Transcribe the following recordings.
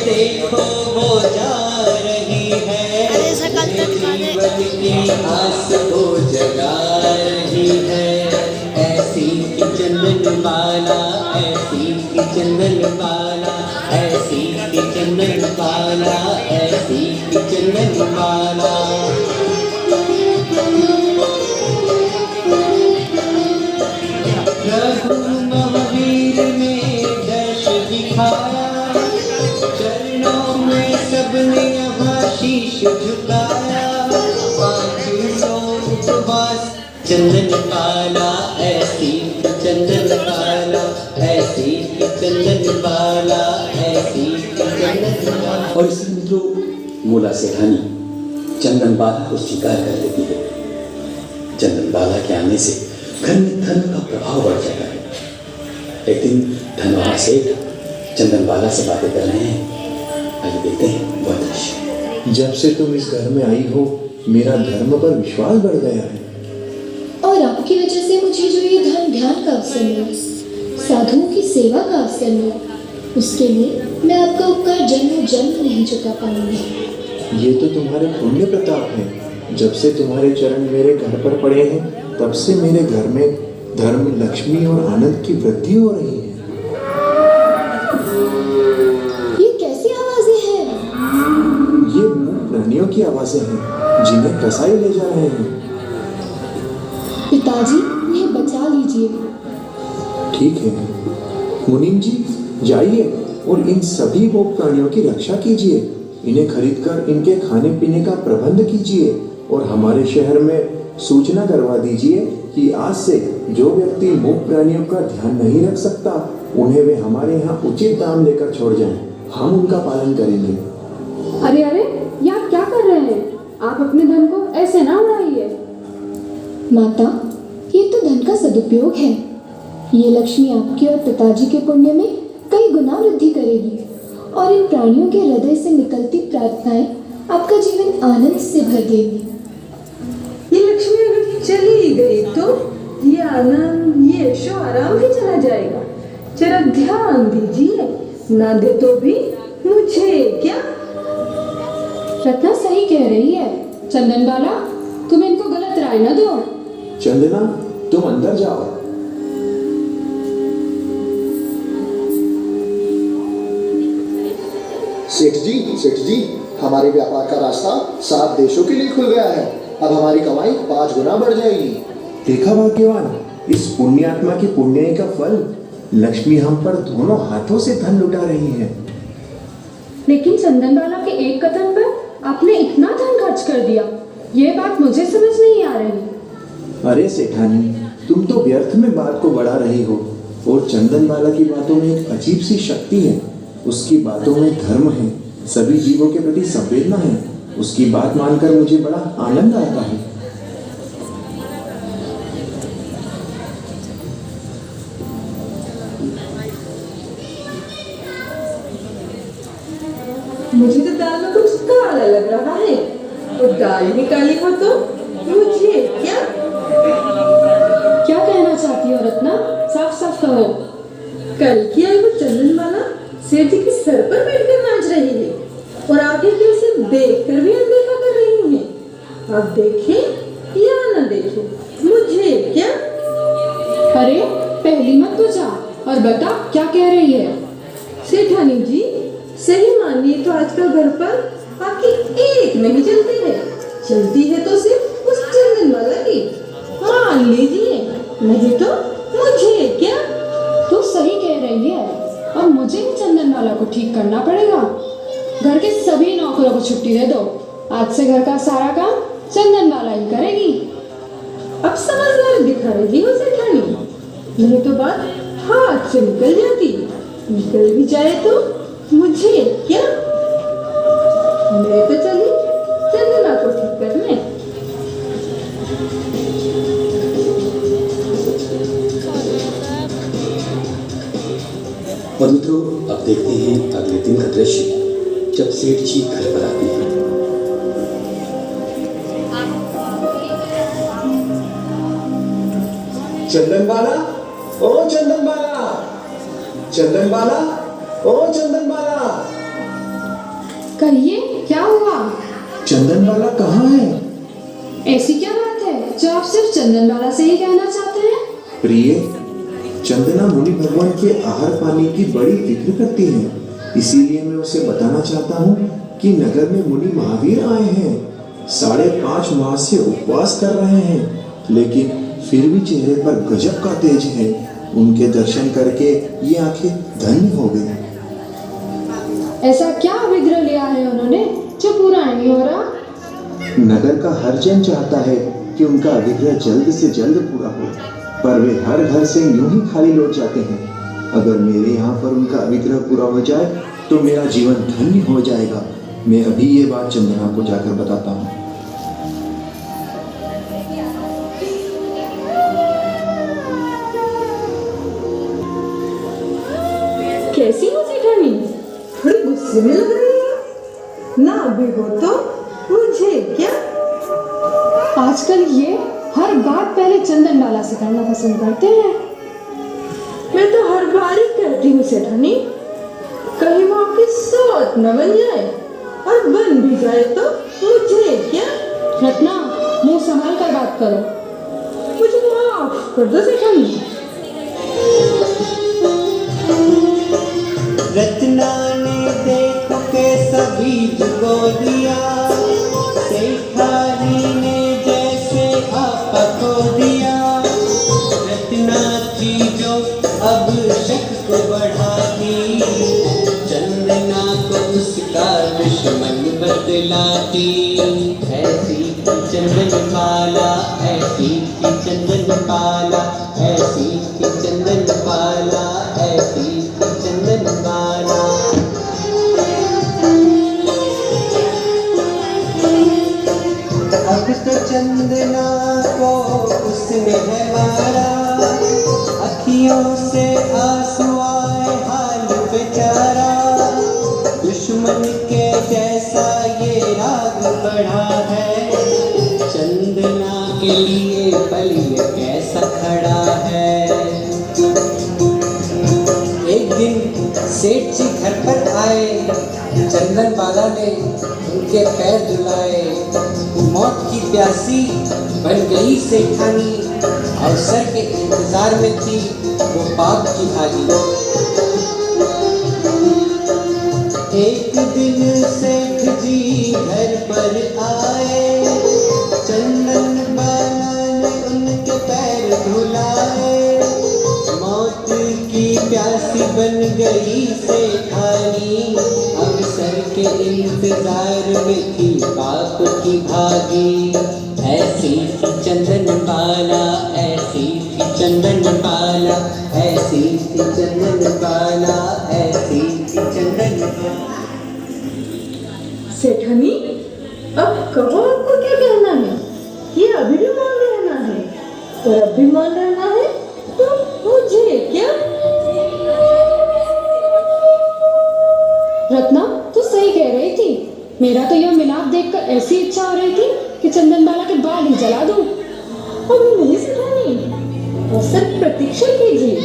देखो वो जा रही है, जीवन की आस को जगा रही है। ऐसी की चंदन माला, ऐसी की चंदन माला, ऐसी की चंदन माला, ऐसी की चंदन माला। प्रभु महावीर में दर्श दिखाया, चरणों में सबने अब शीश झुकाया। 500 उपवास चंदन माला, ऐसी चंदन माला, ऐसी चंदन माला, ऐसी चंदन माला। और इसी मित्रों मूला सेठानी चंदन बाला को स्वीकार कर लेती है। चंदन बाला के आने से घर में धन का प्रभाव बढ़ जाता है। एक दिन धनवान सेठ चंदन बाला से बातें कर रहे हैं। आइए देखते हैं वह दृश्य। जब से तुम इस घर में आई हो, मेरा धर्म पर विश्वास बढ़ गया है। और आपकी वजह से मुझे जो ये धन ध्यान का अवसर मिला, साधुओं की सेवा का अवसर मिला, उसके लिए मैं आपका उपकार जन्म जन्म नहीं चुका पाऊंगी। ये तो तुम्हारे पुण्य प्रताप है। जब से तुम्हारे चरण मेरे घर पर पड़े हैं, तब से मेरे घर में धर्म, लक्ष्मी और आनंद की वृद्धि हो रही है। ये कैसी आवाजें हैं? ये मूक प्राणियों की आवाजें हैं, जिन्हें कसाई ले जा रहे हैं। पिताजी, इन्हें बचा लीजिए। ठीक है मुनीम जी, जाइए और इन सभी मूक प्राणियों की रक्षा कीजिए। इन्हें खरीदकर इनके खाने पीने का प्रबंध कीजिए और हमारे शहर में सूचना करवा दीजिए कि आज से जो व्यक्ति मूक प्राणियों का ध्यान नहीं रख सकता, उन्हें वे हमारे यहाँ उचित दाम देकर छोड़ जाएं। हम उनका पालन करेंगे। अरे अरे, ये आप क्या कर रहे हैं? आप अपने धन को ऐसे ना उड़ाइए। माता, ये तो धन का सदुपयोग है। ये लक्ष्मी आपके और पिताजी के पुण्य में कई गुना वृद्धि करेगी और इन प्राणियों के हृदय से निकलती प्रार्थनाएं आपका जीवन आनंद से भर देगी। ये लक्ष्मी अगर चली गई तो ये आनंद, ये ऐशो आराम भी चला जाएगा। जरा ध्यान दीजिए, ना दे तो भी मुझे क्या। रत्ना सही कह रही है। चंदन बाला, तुम इनको गलत राय न दो। चंदना, तुम अंदर जाओ। सेठ जी, हमारे व्यापार का रास्ता 7 देशों के लिए खुल गया है। अब हमारी कमाई 5 गुना बढ़ जाएगी। देखा भाग्यवान, इस पुण्यात्मा की पुण्य का फल। लक्ष्मी हम पर दोनों हाथों से धन लुटा रही है। लेकिन चंदन बाला के एक कथन पर आपने इतना धन खर्च कर दिया, ये बात मुझे समझ नहीं आ रही। अरे सेठानी, तुम तो व्यर्थ में बात को बढ़ा रही हो। और चंदन बाला की बातों में एक अजीब सी शक्ति है। उसकी बातों में धर्म है, सभी जीवों के प्रति संवेदना है। उसकी बात मानकर मुझे बड़ा आनंद आता है। मुझे तो दाल में कुछ काला लग रहा है। और दाल ही काली हो तो मुझे क्या। क्या कहना चाहती हो रत्ना? साफ साफ कहो। कल की आई वो चंदन वाला सेठ जी के सर पर बैठकर नाच रही है और आगे की उसे देखकर भी अनदेखा कर रही है। अब देखें या न देखें, मुझे क्या। अरे पहली मत तो जा और बता क्या कह रही है। सेठानी जी, सही मानिए तो आजकल घर पर आपकी एक नहीं चलती है। चलती है तो सिर्फ उस चंदन वाला की। मान लीजिए, नहीं तो मुझे क्या। तू सही कह रही है। अब मुझे ही चंदन वाला को ठीक करना पड़ेगा। घर के सभी नौकरों को छुट्टी दे दो। आज से घर का सारा काम चंदन वाला ही करेगी। अब समझदार दिखा रही हो सेठानी, नहीं तो बात हाथ से निकल जाती। निकल भी जाए तो मुझे क्या। मैं तो चली चंदना को ठीक करने। और मित्रों, अब देखते हैं अगले दिन का दृश्य, जब सेठ जी घर पर आते हैं। चंदन बाला, ओ चंदन बाला, चंदन बाला, ओ चंदन बाला। कहिए, क्या हुआ? चंदनबाला कहाँ है? ऐसी क्या बात है जो आप सिर्फ चंदनबाला से ही कहना चाहते हैं? प्रिय, चंदना मुनि भगवान के आहार पानी की बड़ी फिक्र करती है। इसीलिए मैं उसे बताना चाहता हूँ कि नगर में मुनि महावीर आए हैं। 5.5 माह से उपवास कर रहे हैं, लेकिन फिर भी चेहरे पर गजब का तेज है। उनके दर्शन करके ये आंखें धन्य हो गई। ऐसा क्या अभिग्रह लिया है उन्होंने जो पूरा नहीं हो रहा? नगर का हर जन चाहता है कि उनका अभिग्रह जल्द से जल्द पूरा हो, पर वे हर घर से यूं ही खाली लौट जाते हैं। अगर मेरे यहाँ पर उनका अभिग्रह पूरा हो जाए तो मेरा जीवन धन्य हो जाएगा। मैं अभी ये बात चंदना को जाकर बताता हूँ। कैसी हो जेठानी? थोड़ी गुस्से में लग रही है। ना भी हो तो मुझे क्या? आजकल ये हर बात पहले चंदनबाला से करना पसंद करते हैं। मैं तो हर बार ही कहती हूँ सेठानी, कहीं वो आपकी सौत न बन जाए, और बन भी जाए तो मुझे क्या? रत्ना, मुंह संभाल कर बात करो। मुझे माफ कर दो सेठानी। रत्ना ने देखो कैसा बीज बो दिया, सेठानी ने जैसे आपा को दिया। रत्ना थी जो अब शक को बढ़ाती, चंदना को उसका दुश्मन बतलाती। ऐसी थी चंदनबाला, ऐसी थी चंदनबाला, ऐसी थी चंदनबाला, ऐसी थी चंदनबाला। अब तो चंदना को उसने है मारा, अखियों से आंसू आए हाल बेचारा। दुश्मन के जैसा ये राग बढ़ा है, चंदना के लिए बल ये कैसा खड़ा है। एक दिन सेठ जी घर पर आए, चंदनबाला ने उनके पैर धुलाए। मौत की प्यासी बन गई सेठानी, अवसर के इंतजार में थी वो पाप की भागी। एक दिन सेठ जी घर पर आए, चंदनबाला ने उनके पैर धुलाए। मौत की प्यासी बन गई सेठानी, अवसर के इंतजार में थी पाप की भागी। ऐसी थी चंदनबाला, ऐसी थी चंदनबाला, ऐसी थी चंदनबाला, ऐसी थी चंदनबाला। सेठानी, अब कहो आपको क्या कहना है? ये अभी भी मान रहना है, और अब भी मान रहना है तो मुझे क्या? रत्ना, तू सही कह रही थी। मेरा तो यह मिलाप देखकर ऐसी इच्छा हो रही थी कि चंदनबाला के बाल ही जला दूं। अभी नहीं सेठानी, बस सिर्फ प्रतीक्षा कीजिए।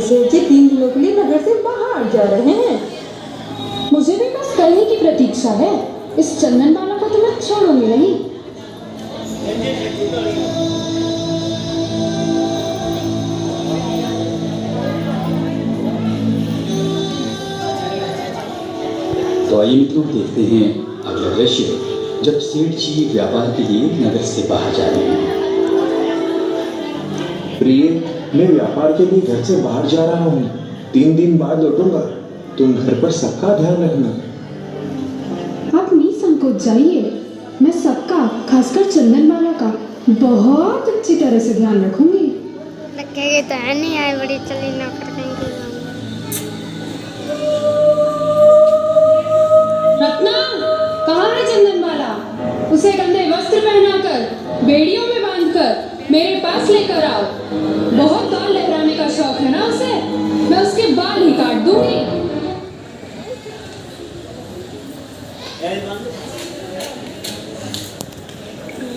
सेठ जी 3 दिनों के लिए नगर से बाहर जा रहे हैं। मुझे भी बस कल ही की प्रतीक्षा है। इस चंदनबाला को तो मैं छोड़ूंगी नहीं। तो आइए मित्रों, देखते हैं अगला दृश्य, जब सेठ जी व्यापार के लिए नगर से बाहर जा रहे हैं। प्रिय, मैं व्यापार के लिए घर से बाहर जा रहा हूँ। 3 दिन बाद लौटूंगा। तुम घर पर सबका ध्यान रखना। आप निसंकोच जाइए। मैं सबका, खासकर चंदनबाला का बहुत अच्छी तरह से ध्यान रखूंगी। लगेगी तो है नहीं आए बड़ी चली ना कर देंगे। रत्ना, कहाँ है चंदनबाला? उसे कंधे वस्त्र पहनाकर